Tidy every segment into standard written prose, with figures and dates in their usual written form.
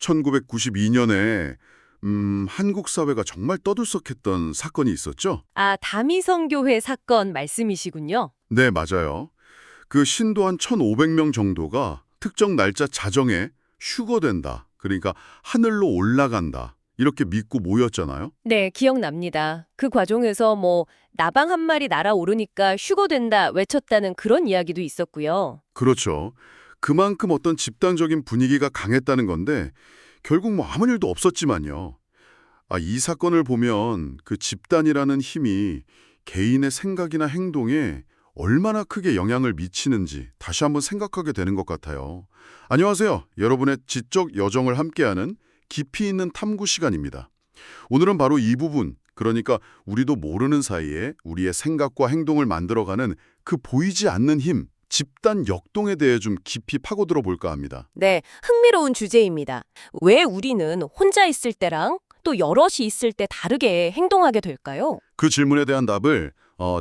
1992년에 한국 사회가 정말 떠들썩했던 사건이 있었죠? 아, 다미성교회 사건 말씀이시군요. 네, 맞아요. 그 신도 한 1,500명 정도가 특정 날짜 자정에 휴거된다. 그러니까 하늘로 올라간다. 이렇게 믿고 모였잖아요. 네, 기억납니다. 그 과정에서 나방 한 마리 날아오르니까 휴거된다 외쳤다는 그런 이야기도 있었고요. 그렇죠. 그만큼 어떤 집단적인 분위기가 강했다는 건데 결국 아무 일도 없었지만요. 이 사건을 보면 그 집단이라는 힘이 개인의 생각이나 행동에 얼마나 크게 영향을 미치는지 다시 한번 생각하게 되는 것 같아요. 안녕하세요. 여러분의 지적 여정을 함께하는 깊이 있는 탐구 시간입니다. 오늘은 바로 이 부분, 그러니까 우리도 모르는 사이에 우리의 생각과 행동을 만들어가는 그 보이지 않는 힘, 집단 역동에 대해 좀 깊이 파고들어 볼까 합니다. 네, 흥미로운 주제입니다. 왜 우리는 혼자 있을 때랑 또 여럿이 있을 때 다르게 행동하게 될까요? 그 질문에 대한 답을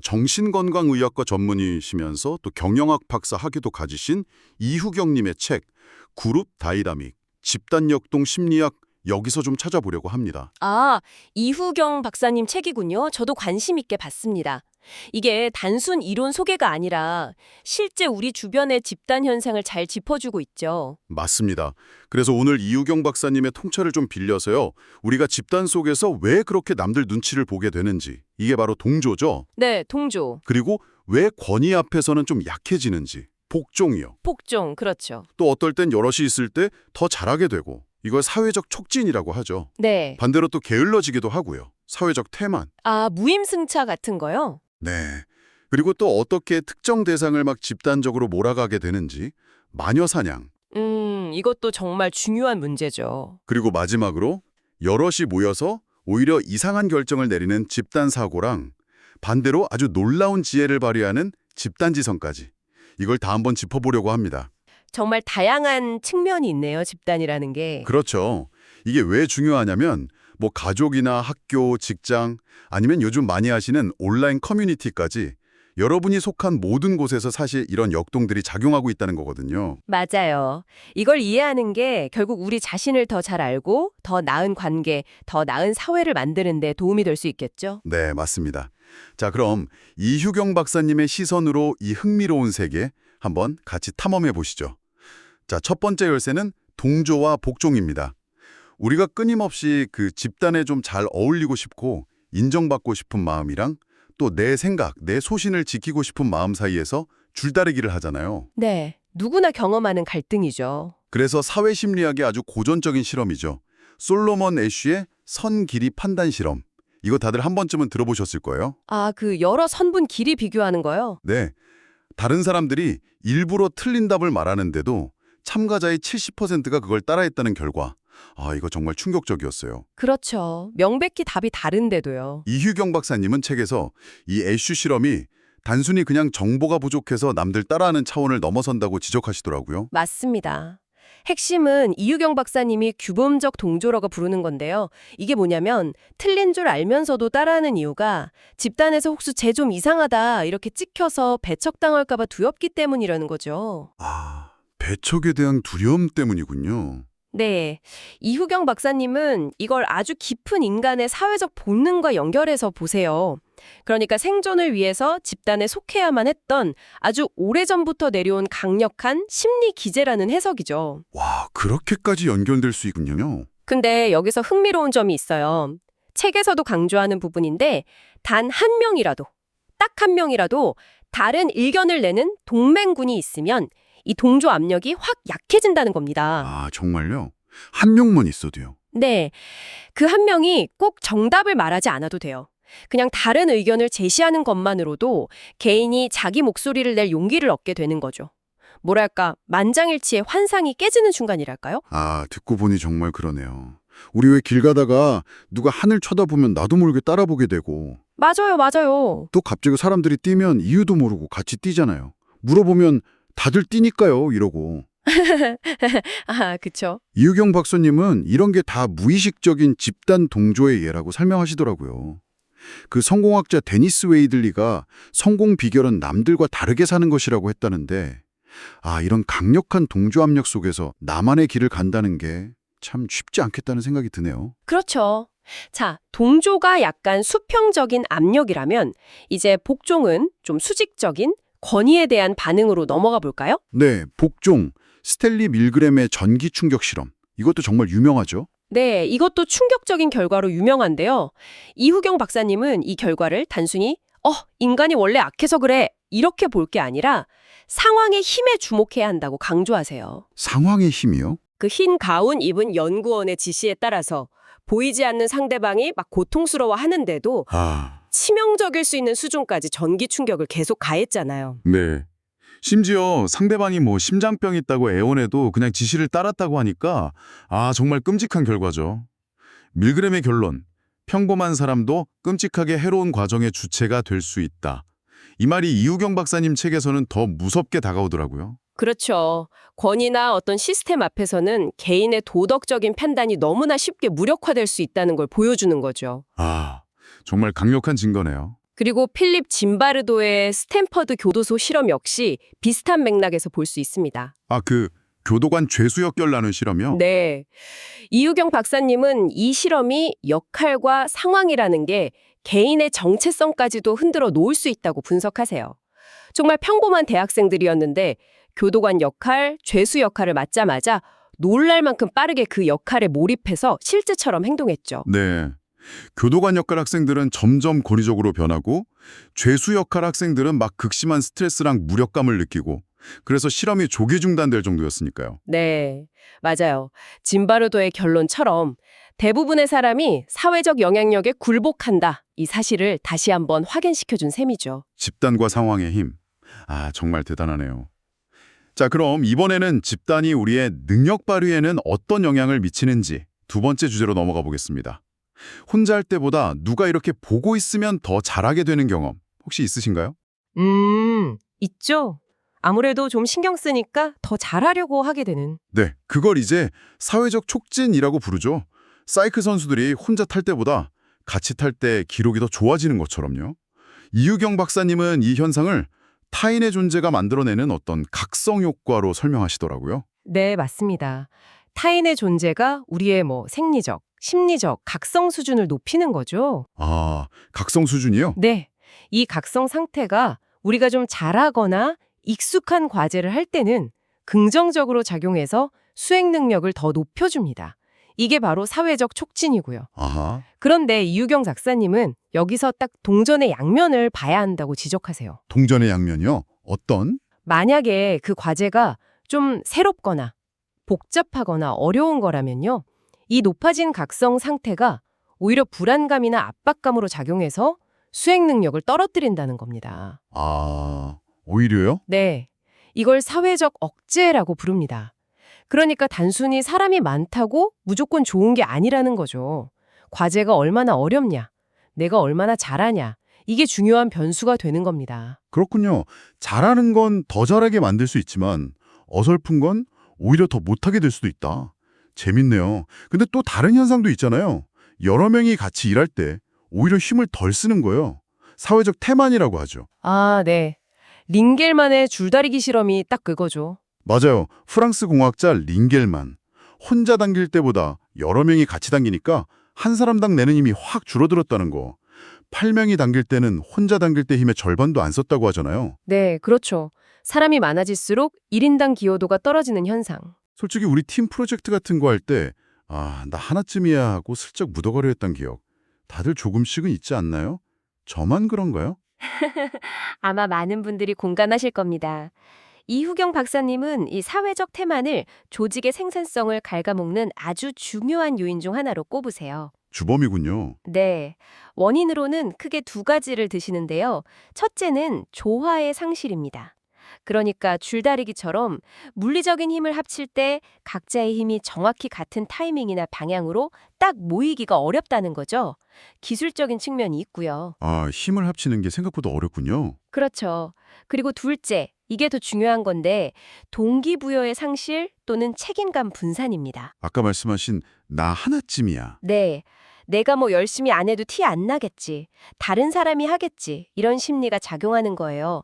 정신건강의학과 전문의시면서 또 경영학 박사 학위도 가지신 이후경님의 책 그룹 다이나믹, 집단역동 심리학 여기서 좀 찾아보려고 합니다. 아, 이후경 박사님 책이군요. 저도 관심 있게 봤습니다. 이게 단순 이론 소개가 아니라 실제 우리 주변의 집단 현상을 잘 짚어주고 있죠. 맞습니다. 그래서 오늘 이후경 박사님의 통찰을 좀 빌려서요. 우리가 집단 속에서 왜 그렇게 남들 눈치를 보게 되는지, 이게 바로 동조죠. 네, 동조, 그리고 왜 권위 앞에서는 좀 약해지는지, 복종이요. 복종, 그렇죠. 또 어떨 땐 여럿이 있을 때 더 잘하게 되고, 이걸 사회적 촉진이라고 하죠. 네. 반대로 또 게을러지기도 하고요. 사회적 태만. 아, 무임승차 같은 거요? 네. 그리고 또 어떻게 특정 대상을 막 집단적으로 몰아가게 되는지, 마녀 사냥. 이것도 정말 중요한 문제죠. 그리고 마지막으로 여럿이 모여서 오히려 이상한 결정을 내리는 집단 사고랑 반대로 아주 놀라운 지혜를 발휘하는 집단지성까지. 이걸 다 한번 짚어보려고 합니다. 정말 다양한 측면이 있네요, 집단이라는 게. 그렇죠. 이게 왜 중요하냐면 가족이나 학교, 직장 아니면 요즘 많이 하시는 온라인 커뮤니티까지 여러분이 속한 모든 곳에서 사실 이런 역동들이 작용하고 있다는 거거든요. 맞아요. 이걸 이해하는 게 결국 우리 자신을 더 잘 알고 더 나은 관계, 더 나은 사회를 만드는 데 도움이 될 수 있겠죠? 네, 맞습니다. 자, 그럼 이휴경 박사님의 시선으로 이 흥미로운 세계 한번 같이 탐험해 보시죠. 자, 첫 번째 열쇠는 동조와 복종입니다. 우리가 끊임없이 그 집단에 좀 잘 어울리고 싶고 인정받고 싶은 마음이랑 또 내 생각, 내 소신을 지키고 싶은 마음 사이에서 줄다리기를 하잖아요. 네. 누구나 경험하는 갈등이죠. 그래서 사회심리학의 아주 고전적인 실험이죠. 솔로몬 애쉬의 선 길이 판단 실험. 이거 다들 한 번쯤은 들어보셨을 거예요. 아, 그 여러 선분 길이 비교하는 거요? 네. 다른 사람들이 일부러 틀린 답을 말하는데도 참가자의 70%가 그걸 따라했다는 결과. 이거 정말 충격적이었어요. 그렇죠. 명백히 답이 다른데도요. 이휴경 박사님은 책에서 이 애쉬 실험이 단순히 그냥 정보가 부족해서 남들 따라하는 차원을 넘어선다고 지적하시더라고요. 맞습니다. 핵심은 이유경 박사님이 규범적 동조라고 부르는 건데요. 이게 뭐냐면 틀린 줄 알면서도 따라하는 이유가 집단에서 혹시 쟤 좀 이상하다 이렇게 찍혀서 배척당할까 봐 두렵기 때문이라는 거죠. 배척에 대한 두려움 때문이군요. 네. 이후경 박사님은 이걸 아주 깊은 인간의 사회적 본능과 연결해서 보세요. 그러니까 생존을 위해서 집단에 속해야만 했던 아주 오래전부터 내려온 강력한 심리 기제라는 해석이죠. 와, 그렇게까지 연결될 수 있군요. 근데 여기서 흥미로운 점이 있어요. 책에서도 강조하는 부분인데 단 한 명이라도, 딱 한 명이라도 다른 의견을 내는 동맹군이 있으면 이 동조 압력이 확 약해진다는 겁니다. 정말요? 한 명만 있어도요? 네, 그 한 명이 꼭 정답을 말하지 않아도 돼요. 그냥 다른 의견을 제시하는 것만으로도 개인이 자기 목소리를 낼 용기를 얻게 되는 거죠. 뭐랄까, 만장일치의 환상이 깨지는 순간이랄까요? 듣고 보니 정말 그러네요. 우리 왜 길 가다가 누가 하늘 쳐다보면 나도 모르게 따라보게 되고 맞아요, 맞아요. 또 갑자기 사람들이 뛰면 이유도 모르고 같이 뛰잖아요. 물어보면 다들 뛰니까요, 이러고. 그쵸. 이유경 박사님은 이런 게 다 무의식적인 집단 동조의 예라고 설명하시더라고요. 그 성공학자 데니스 웨이들리가 성공 비결은 남들과 다르게 사는 것이라고 했다는데 이런 강력한 동조 압력 속에서 나만의 길을 간다는 게 참 쉽지 않겠다는 생각이 드네요. 그렇죠. 자, 동조가 약간 수평적인 압력이라면 이제 복종은 좀 수직적인 권위에 대한 반응으로 넘어가 볼까요? 네, 복종, 스탠리 밀그램의 전기 충격 실험. 이것도 정말 유명하죠. 네, 이것도 충격적인 결과로 유명한데요. 이후경 박사님은 이 결과를 단순히 인간이 원래 악해서 그래 이렇게 볼 게 아니라 상황의 힘에 주목해야 한다고 강조하세요. 상황의 힘이요? 그 흰 가운 입은 연구원의 지시에 따라서 보이지 않는 상대방이 막 고통스러워 하는데도 치명적일 수 있는 수준까지 전기 충격을 계속 가했잖아요. 네. 심지어 상대방이 뭐 심장병 있다고 애원해도 그냥 지시를 따랐다고 하니까 정말 끔찍한 결과죠. 밀그램의 결론, 평범한 사람도 끔찍하게 해로운 과정의 주체가 될 수 있다. 이 말이 이후경 박사님 책에서는 더 무섭게 다가오더라고요. 그렇죠. 권위나 어떤 시스템 앞에서는 개인의 도덕적인 판단이 너무나 쉽게 무력화될 수 있다는 걸 보여주는 거죠. 정말 강력한 증거네요. 그리고 필립 짐바르도의 스탠퍼드 교도소 실험 역시 비슷한 맥락에서 볼 수 있습니다. 그 교도관 죄수역결 나눈 실험이요? 네. 이유경 박사님은 이 실험이 역할과 상황이라는 게 개인의 정체성까지도 흔들어 놓을 수 있다고 분석하세요. 정말 평범한 대학생들이었는데 교도관 역할, 죄수 역할을 맡자마자 놀랄 만큼 빠르게 그 역할에 몰입해서 실제처럼 행동했죠. 네. 교도관 역할 학생들은 점점 권위적으로 변하고 죄수 역할 학생들은 막 극심한 스트레스랑 무력감을 느끼고 그래서 실험이 조기 중단될 정도였으니까요. 네, 맞아요. 짐바르도의 결론처럼 대부분의 사람이 사회적 영향력에 굴복한다. 이 사실을 다시 한번 확인시켜준 셈이죠. 집단과 상황의 힘. 정말 대단하네요. 자, 그럼 이번에는 집단이 우리의 능력 발휘에는 어떤 영향을 미치는지 두 번째 주제로 넘어가 보겠습니다. 혼자 할 때보다 누가 이렇게 보고 있으면 더 잘하게 되는 경험 혹시 있으신가요? 있죠. 아무래도 좀 신경 쓰니까 더 잘하려고 하게 되는. 네, 그걸 이제 사회적 촉진이라고 부르죠. 사이클 선수들이 혼자 탈 때보다 같이 탈 때 기록이 더 좋아지는 것처럼요. 이유경 박사님은 이 현상을 타인의 존재가 만들어내는 어떤 각성 효과로 설명하시더라고요. 네, 맞습니다. 타인의 존재가 우리의 생리적, 심리적 각성 수준을 높이는 거죠. 각성 수준이요? 네, 이 각성 상태가 우리가 좀 잘하거나 익숙한 과제를 할 때는 긍정적으로 작용해서 수행 능력을 더 높여줍니다. 이게 바로 사회적 촉진이고요. 그런데 이유경 작사님은 여기서 딱 동전의 양면을 봐야 한다고 지적하세요. 동전의 양면이요? 어떤? 만약에 그 과제가 좀 새롭거나 복잡하거나 어려운 거라면요. 이 높아진 각성 상태가 오히려 불안감이나 압박감으로 작용해서 수행 능력을 떨어뜨린다는 겁니다. 오히려요? 네, 이걸 사회적 억제라고 부릅니다. 그러니까 단순히 사람이 많다고 무조건 좋은 게 아니라는 거죠. 과제가 얼마나 어렵냐, 내가 얼마나 잘하냐, 이게 중요한 변수가 되는 겁니다. 그렇군요. 잘하는 건 더 잘하게 만들 수 있지만 어설픈 건 오히려 더 못하게 될 수도 있다. 재밌네요. 근데 또 다른 현상도 있잖아요. 여러 명이 같이 일할 때 오히려 힘을 덜 쓰는 거예요. 사회적 태만이라고 하죠. 네. 링겔만의 줄다리기 실험이 딱 그거죠. 맞아요. 프랑스 공학자 링겔만. 혼자 당길 때보다 여러 명이 같이 당기니까 한 사람당 내는 힘이 확 줄어들었다는 거. 8명이 당길 때는 혼자 당길 때 힘의 절반도 안 썼다고 하잖아요. 네, 그렇죠. 사람이 많아질수록 1인당 기여도가 떨어지는 현상. 솔직히 우리 팀 프로젝트 같은 거 할 때 나 하나쯤이야 하고 슬쩍 묻어가려 했던 기억. 다들 조금씩은 있지 않나요? 저만 그런가요? 아마 많은 분들이 공감하실 겁니다. 이후경 박사님은 이 사회적 태만을 조직의 생산성을 갉아먹는 아주 중요한 요인 중 하나로 꼽으세요. 주범이군요. 네, 원인으로는 크게 두 가지를 드시는데요. 첫째는 조화의 상실입니다. 그러니까 줄다리기처럼 물리적인 힘을 합칠 때 각자의 힘이 정확히 같은 타이밍이나 방향으로 딱 모이기가 어렵다는 거죠. 기술적인 측면이 있고요. 힘을 합치는 게 생각보다 어렵군요. 그렇죠. 그리고 둘째, 이게 더 중요한 건데 동기부여의 상실 또는 책임감 분산입니다. 아까 말씀하신 나 하나쯤이야. 네, 내가 열심히 안 해도 티 안 나겠지. 다른 사람이 하겠지. 이런 심리가 작용하는 거예요.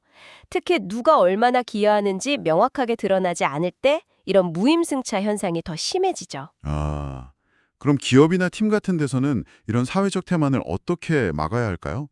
특히 누가 얼마나 기여하는지 명확하게 드러나지 않을 때 이런 무임승차 현상이 더 심해지죠. 아, 그럼 기업이나 팀 같은 데서는 이런 사회적 태만을 어떻게 막아야 할까요?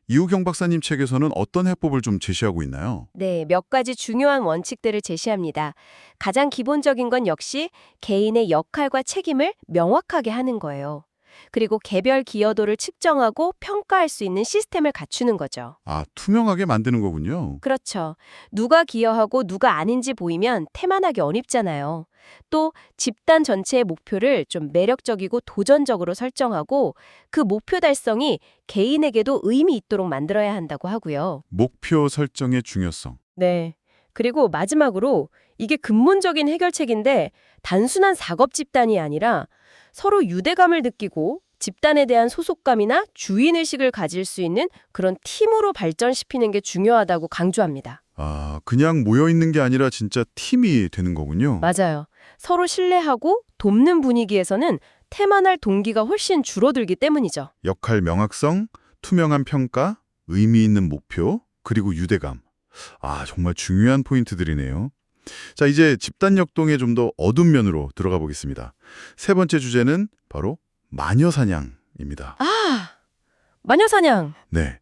이우경 박사님 책에서는 어떤 해법을 좀 제시하고 있나요? 네, 몇 가지 중요한 원칙들을 제시합니다. 가장 기본적인 건 역시 개인의 역할과 책임을 명확하게 하는 거예요. 그리고 개별 기여도를 측정하고 평가할 수 있는 시스템을 갖추는 거죠. 아, 투명하게 만드는 거군요. 그렇죠. 누가 기여하고 누가 아닌지 보이면 태만하기 어렵잖아요. 또 집단 전체의 목표를 좀 매력적이고 도전적으로 설정하고 그 목표 달성이 개인에게도 의미 있도록 만들어야 한다고 하고요. 목표 설정의 중요성. 네. 그리고 마지막으로 이게 근본적인 해결책인데 단순한 작업 집단이 아니라 서로 유대감을 느끼고 집단에 대한 소속감이나 주인의식을 가질 수 있는 그런 팀으로 발전시키는 게 중요하다고 강조합니다. 아, 그냥 모여 있는 게 아니라 진짜 팀이 되는 거군요. 맞아요. 서로 신뢰하고 돕는 분위기에서는 태만할 동기가 훨씬 줄어들기 때문이죠. 역할 명확성, 투명한 평가, 의미 있는 목표, 그리고 유대감. 아, 정말 중요한 포인트들이네요. 자, 이제 집단 역동의 좀 더 어두운 면으로 들어가 보겠습니다. 세 번째 주제는 바로 마녀 사냥입니다. 아, 마녀사냥. 네.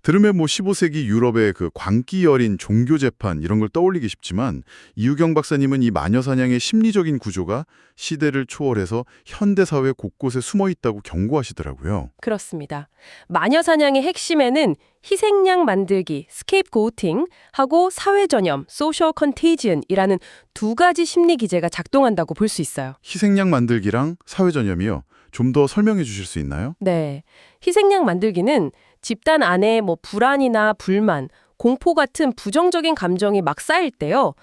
들으면 15세기 유럽의 그 광기 어린 종교 재판 이런 걸 떠올리기 쉽지만 이유경 박사님은 이 마녀 사냥의 심리적인 구조가 시대를 초월해서 현대 사회 곳곳에 숨어 있다고 경고하시더라고요. 그렇습니다. 마녀사냥의 핵심에는 희생양 만들기, 스케이프고우팅하고 사회 전염, 소셜 컨테이지언이라는 두 가지 심리 기제가 작동한다고 볼 수 있어요. 희생양 만들기랑 사회 전염이요. 좀 더 설명해 주실 수 있나요? 네. 희생양 만들기는 집단 안에 불안이나 불만, 공포 같은 부정적인 감정이 막 쌓일 때요.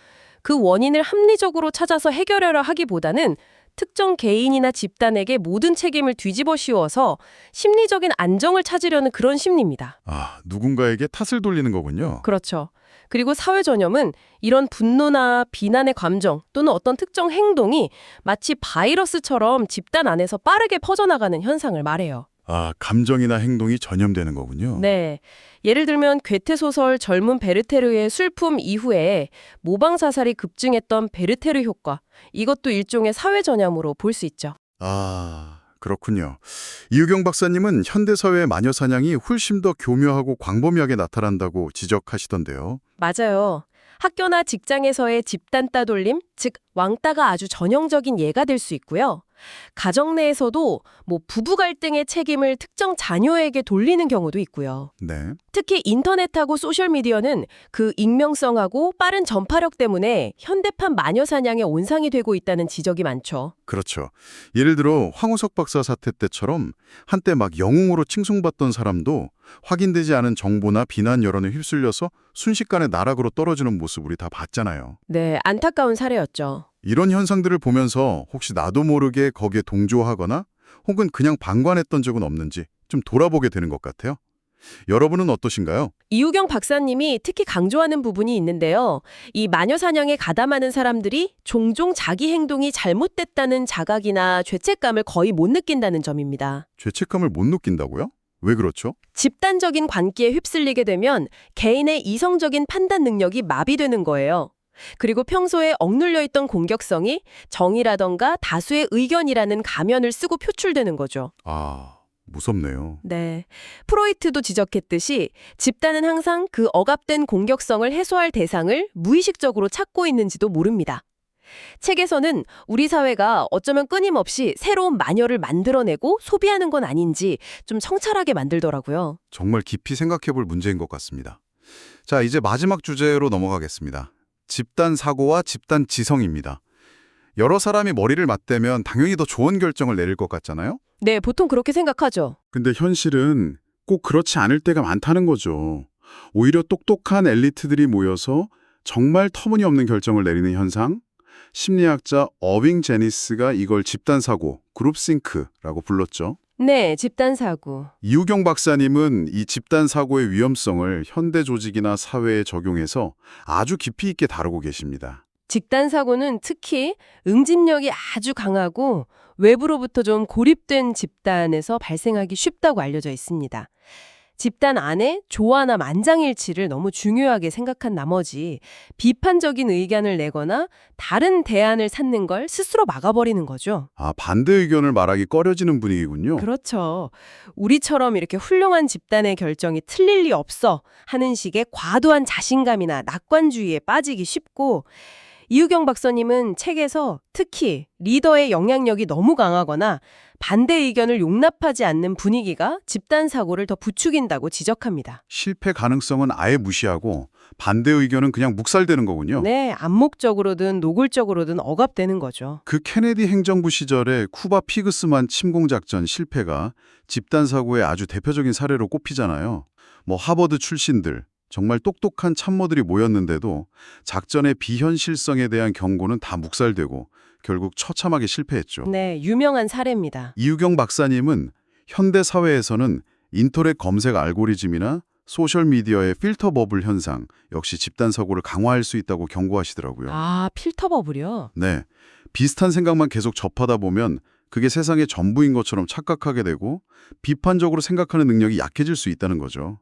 그 원인을 합리적으로 찾아서 해결하려 하기보다는 특정 개인이나 집단에게 모든 책임을 뒤집어 씌워서 심리적인 안정을 찾으려는 그런 심리입니다. 아, 누군가에게 탓을 돌리는 거군요. 그렇죠. 그리고 사회 전염은 이런 분노나 비난의 감정 또는 어떤 특정 행동이 마치 바이러스처럼 집단 안에서 빠르게 퍼져나가는 현상을 말해요. 아, 감정이나 행동이 전염되는 거군요. 네. 예를 들면 괴테소설 젊은 베르테르의 슬픔 이후에 모방사살이 급증했던 베르테르 효과. 이것도 일종의 사회 전염으로 볼 수 있죠. 아, 그렇군요. 이유경 박사님은 현대사회의 마녀 사냥이 훨씬 더 교묘하고 광범위하게 나타난다고 지적하시던데요. 맞아요. 학교나 직장에서의 집단 따돌림, 즉 왕따가 아주 전형적인 예가 될 수 있고요. 가정 내에서도 부부 갈등의 책임을 특정 자녀에게 돌리는 경우도 있고요. 네. 특히 인터넷하고 소셜미디어는 그 익명성하고 빠른 전파력 때문에 현대판 마녀 사냥의 온상이 되고 있다는 지적이 많죠. 그렇죠. 예를 들어 황우석 박사 사태 때처럼 한때 막 영웅으로 칭송받던 사람도 확인되지 않은 정보나 비난 여론에 휩쓸려서 순식간에 나락으로 떨어지는 모습 우리 다 봤잖아요. 네, 안타까운 사례였죠. 이런 현상들을 보면서 혹시 나도 모르게 거기에 동조하거나 혹은 그냥 방관했던 적은 없는지 좀 돌아보게 되는 것 같아요. 여러분은 어떠신가요? 이우경 박사님이 특히 강조하는 부분이 있는데요. 이 마녀 사냥에 가담하는 사람들이 종종 자기 행동이 잘못됐다는 자각이나 죄책감을 거의 못 느낀다는 점입니다. 죄책감을 못 느낀다고요? 왜 그렇죠? 집단적인 관계에 휩쓸리게 되면 개인의 이성적인 판단 능력이 마비되는 거예요. 그리고 평소에 억눌려 있던 공격성이 정의라던가 다수의 의견이라는 가면을 쓰고 표출되는 거죠. 아, 무섭네요. 네. 프로이트도 지적했듯이 집단은 항상 그 억압된 공격성을 해소할 대상을 무의식적으로 찾고 있는지도 모릅니다. 책에서는 우리 사회가 어쩌면 끊임없이 새로운 마녀를 만들어내고 소비하는 건 아닌지 좀 성찰하게 만들더라고요. 정말 깊이 생각해 볼 문제인 것 같습니다. 자, 이제 마지막 주제로 넘어가겠습니다. 집단 사고와 집단 지성입니다. 여러 사람이 머리를 맞대면 당연히 더 좋은 결정을 내릴 것 같잖아요? 네, 보통 그렇게 생각하죠. 근데 현실은 꼭 그렇지 않을 때가 많다는 거죠. 오히려 똑똑한 엘리트들이 모여서 정말 터무니없는 결정을 내리는 현상? 심리학자 어빙 제니스가 이걸 집단사고, 그룹싱크라고 불렀죠. 네, 집단 사고. 이우경 박사님은 이 집단사고의 위험성을 현대 조직이나 사회에 적용해서 아주 깊이 있게 다루고 계십니다. 집단 사고는 특히 응집력이 아주 강하고 외부로부터 좀 고립된 집단에서 발생하기 쉽다고 알려져 있습니다. 집단 안에 조화나 만장일치를 너무 중요하게 생각한 나머지 비판적인 의견을 내거나 다른 대안을 찾는 걸 스스로 막아버리는 거죠. 아, 반대 의견을 말하기 꺼려지는 분위기군요. 그렇죠. 우리처럼 이렇게 훌륭한 집단의 결정이 틀릴 리 없어 하는 식의 과도한 자신감이나 낙관주의에 빠지기 쉽고, 이유경 박사님은 책에서 특히 리더의 영향력이 너무 강하거나 반대 의견을 용납하지 않는 분위기가 집단 사고를 더 부추긴다고 지적합니다. 실패 가능성은 아예 무시하고 반대 의견은 그냥 묵살되는 거군요. 네, 암묵적으로든 노골적으로든 억압되는 거죠. 그 케네디 행정부 시절에 쿠바 피그스만 침공작전 실패가 집단 사고의 아주 대표적인 사례로 꼽히잖아요. 뭐 하버드 출신들, 정말 똑똑한 참모들이 모였는데도 작전의 비현실성에 대한 경고는 다 묵살되고 결국 처참하게 실패했죠. 네, 유명한 사례입니다. 이유경 박사님은 현대 사회에서는 인터넷 검색 알고리즘이나 소셜미디어의 필터 버블 현상 역시 집단 사고를 강화할 수 있다고 경고하시더라고요. 아, 필터 버블이요? 네, 비슷한 생각만 계속 접하다 보면 그게 세상의 전부인 것처럼 착각하게 되고 비판적으로 생각하는 능력이 약해질 수 있다는 거죠.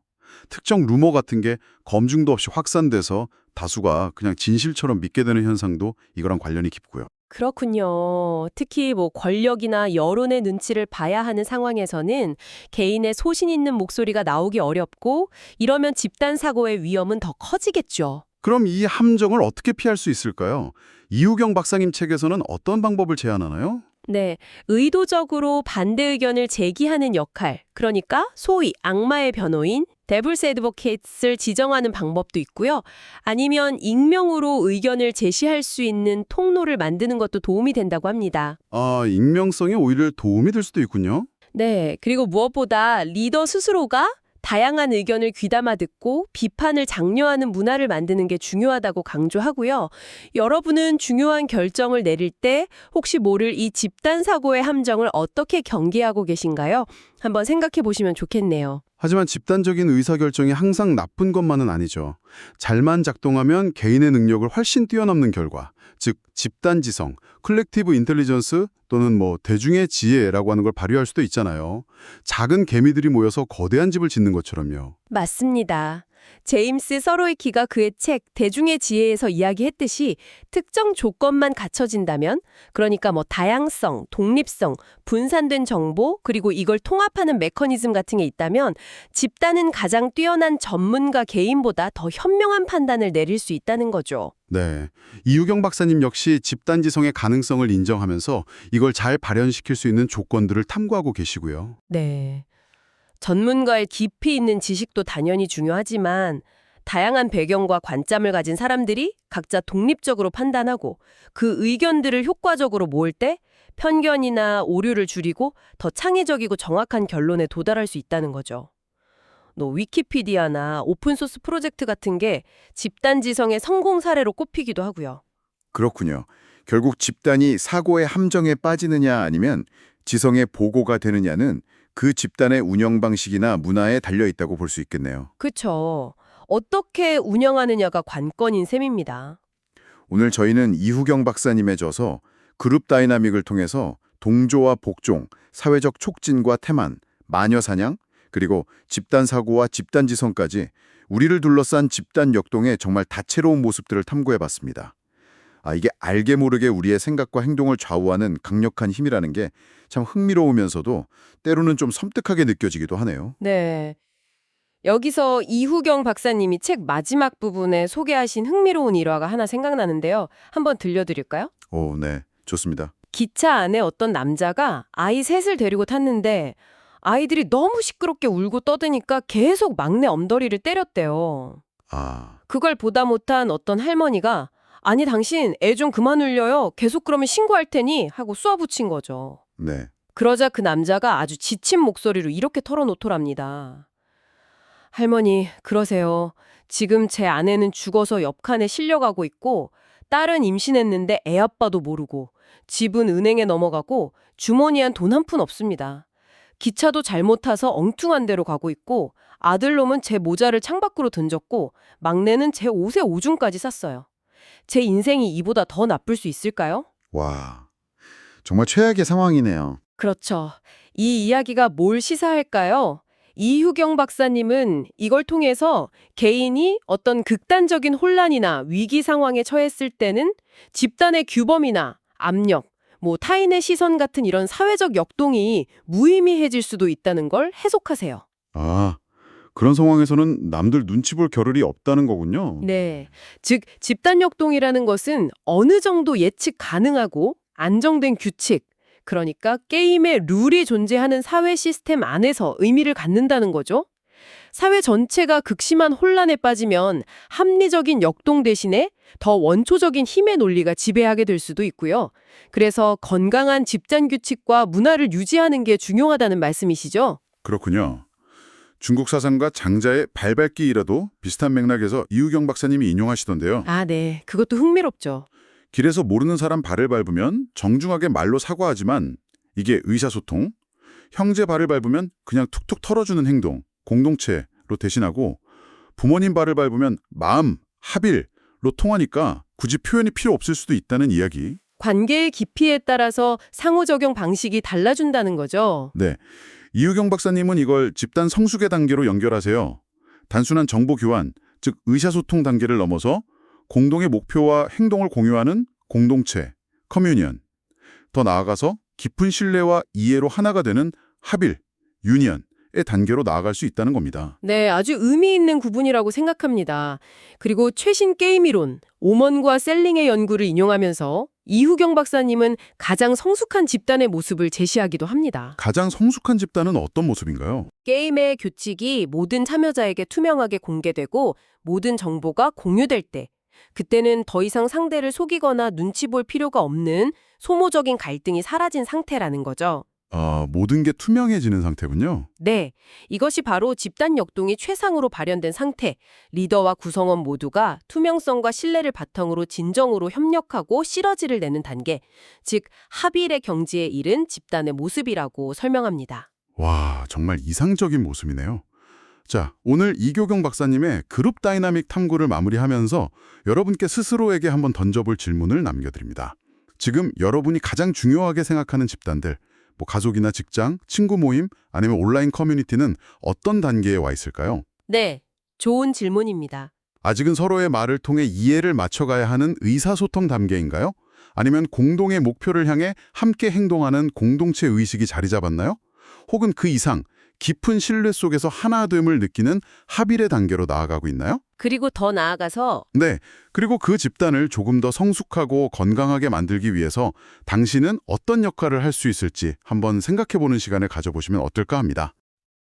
특정 루머 같은 게 검증도 없이 확산돼서 다수가 그냥 진실처럼 믿게 되는 현상도 이거랑 관련이 깊고요. 그렇군요. 특히 뭐 권력이나 여론의 눈치를 봐야 하는 상황에서는 개인의 소신 있는 목소리가 나오기 어렵고, 이러면 집단 사고의 위험은 더 커지겠죠. 그럼 이 함정을 어떻게 피할 수 있을까요? 이우경 박사님 책에서는 어떤 방법을 제안하나요? 네, 의도적으로 반대 의견을 제기하는 역할, 그러니까 소위 악마의 변호인, 데블스 애드보케이트를 지정하는 방법도 있고요. 아니면 익명으로 의견을 제시할 수 있는 통로를 만드는 것도 도움이 된다고 합니다. 아, 익명성이 오히려 도움이 될 수도 있군요. 네, 그리고 무엇보다 리더 스스로가 다양한 의견을 귀담아 듣고 비판을 장려하는 문화를 만드는 게 중요하다고 강조하고요. 여러분은 중요한 결정을 내릴 때 혹시 모를 이 집단 사고의 함정을 어떻게 경계하고 계신가요? 한번 생각해 보시면 좋겠네요. 하지만 집단적인 의사결정이 항상 나쁜 것만은 아니죠. 잘만 작동하면 개인의 능력을 훨씬 뛰어넘는 결과, 즉 집단지성, 컬렉티브 인텔리전스 또는 뭐 대중의 지혜라고 하는 걸 발휘할 수도 있잖아요. 작은 개미들이 모여서 거대한 집을 짓는 것처럼요. 맞습니다. 제임스 서로이키가 그의 책 대중의 지혜에서 이야기했듯이 특정 조건만 갖춰진다면, 그러니까 뭐 다양성, 독립성, 분산된 정보, 그리고 이걸 통합하는 메커니즘 같은 게 있다면 집단은 가장 뛰어난 전문가 개인보다 더 현명한 판단을 내릴 수 있다는 거죠. 네, 이우경 박사님 역시 집단지성의 가능성을 인정하면서 이걸 잘 발현시킬 수 있는 조건들을 탐구하고 계시고요. 네. 전문가의 깊이 있는 지식도 당연히 중요하지만 다양한 배경과 관점을 가진 사람들이 각자 독립적으로 판단하고 그 의견들을 효과적으로 모을 때 편견이나 오류를 줄이고 더 창의적이고 정확한 결론에 도달할 수 있다는 거죠. 위키피디아나 오픈소스 프로젝트 같은 게 집단지성의 성공 사례로 꼽히기도 하고요. 그렇군요. 결국 집단이 사고의 함정에 빠지느냐 아니면 지성의 보고가 되느냐는 그 집단의 운영 방식이나 문화에 달려 있다고 볼 수 있겠네요. 그렇죠. 어떻게 운영하느냐가 관건인 셈입니다. 오늘 저희는 이후경 박사님의 저서 그룹 다이나믹을 통해서 동조와 복종, 사회적 촉진과 태만, 마녀 사냥, 그리고 집단 사고와 집단 지성까지 우리를 둘러싼 집단 역동의 정말 다채로운 모습들을 탐구해봤습니다. 이게 알게 모르게 우리의 생각과 행동을 좌우하는 강력한 힘이라는 게 참 흥미로우면서도 때로는 좀 섬뜩하게 느껴지기도 하네요. 네. 여기서 이후경 박사님이 책 마지막 부분에 소개하신 흥미로운 일화가 하나 생각나는데요. 한번 들려드릴까요? 오, 네, 좋습니다. 기차 안에 어떤 남자가 아이 셋을 데리고 탔는데 아이들이 너무 시끄럽게 울고 떠드니까 계속 막내 엄더리를 때렸대요. 아, 그걸 보다 못한 어떤 할머니가 아니 당신 애 좀 그만 울려요. 계속 그러면 신고할 테니 하고 쏘아붙인 거죠. 네. 그러자 그 남자가 아주 지친 목소리로 이렇게 털어놓더랍니다. 할머니, 그러세요. 지금 제 아내는 죽어서 옆칸에 실려가고 있고 딸은 임신했는데 애 아빠도 모르고 집은 은행에 넘어가고 주머니엔 돈 한 푼 없습니다. 기차도 잘못 타서 엉뚱한 데로 가고 있고 아들놈은 제 모자를 창밖으로 던졌고 막내는 제 옷에 오줌까지 쌌어요. 제 인생이 이보다 더 나쁠 수 있을까요? 와, 정말 최악의 상황이네요. 그렇죠. 이 이야기가 뭘 시사할까요? 이hu경 박사님은 이걸 통해서 개인이 어떤 극단적인 혼란이나 위기 상황에 처했을 때는 집단의 규범이나 압력, 타인의 시선 같은 이런 사회적 역동이 무의미해질 수도 있다는 걸 해석하세요. 아, 그런 상황에서는 남들 눈치 볼 겨를이 없다는 거군요. 네. 즉, 집단 역동이라는 것은 어느 정도 예측 가능하고 안정된 규칙, 그러니까 게임의 룰이 존재하는 사회 시스템 안에서 의미를 갖는다는 거죠. 사회 전체가 극심한 혼란에 빠지면 합리적인 역동 대신에 더 원초적인 힘의 논리가 지배하게 될 수도 있고요. 그래서 건강한 집단 규칙과 문화를 유지하는 게 중요하다는 말씀이시죠? 그렇군요. 중국 사상가 장자의 발밟기이라도 비슷한 맥락에서 이후경 박사님이 인용하시던데요. 아, 네. 그것도 흥미롭죠. 길에서 모르는 사람 발을 밟으면 정중하게 말로 사과하지만 이게 의사소통, 형제 발을 밟으면 그냥 툭툭 털어주는 행동, 공동체로 대신하고 부모님 발을 밟으면 마음, 합일로 통하니까 굳이 표현이 필요 없을 수도 있다는 이야기. 관계의 깊이에 따라서 상호작용 방식이 달라준다는 거죠. 네, 이후경 박사님은 이걸 집단 성숙의 단계로 연결하세요. 단순한 정보 교환, 즉 의사소통 단계를 넘어서 공동의 목표와 행동을 공유하는 공동체, 커뮤니언. 더 나아가서 깊은 신뢰와 이해로 하나가 되는 합일, 유니언의 단계로 나아갈 수 있다는 겁니다. 네, 아주 의미 있는 구분이라고 생각합니다. 그리고 최신 게임 이론, 오먼과 셀링의 연구를 인용하면서 이후경 박사님은 가장 성숙한 집단의 모습을 제시하기도 합니다. 가장 성숙한 집단은 어떤 모습인가요? 게임의 규칙이 모든 참여자에게 투명하게 공개되고 모든 정보가 공유될 때, 그때는 더 이상 상대를 속이거나 눈치 볼 필요가 없는 소모적인 갈등이 사라진 상태라는 거죠. 모든 게 투명해지는 상태군요. 네, 이것이 바로 집단 역동이 최상으로 발현된 상태. 리더와 구성원 모두가 투명성과 신뢰를 바탕으로 진정으로 협력하고 시너지를 내는 단계, 즉 합일의 경지에 이른 집단의 모습이라고 설명합니다. 와, 정말 이상적인 모습이네요. 자, 오늘 이교경 박사님의 그룹 다이나믹 탐구를 마무리하면서 여러분께 스스로에게 한번 던져볼 질문을 남겨드립니다. 지금 여러분이 가장 중요하게 생각하는 집단들, 가족이나 직장, 친구 모임, 아니면 온라인 커뮤니티는 어떤 단계에 와 있을까요? 네, 좋은 질문입니다. 아직은 서로의 말을 통해 이해를 맞춰가야 하는 의사소통 단계인가요? 아니면 공동의 목표를 향해 함께 행동하는 공동체 의식이 자리 잡았나요? 혹은 그 이상 깊은 신뢰 속에서 하나됨을 느끼는 합일의 단계로 나아가고 있나요? 그리고 더 나아가서 네, 그리고 그 집단을 조금 더 성숙하고 건강하게 만들기 위해서 당신은 어떤 역할을 할 수 있을지 한번 생각해보는 시간을 가져보시면 어떨까 합니다.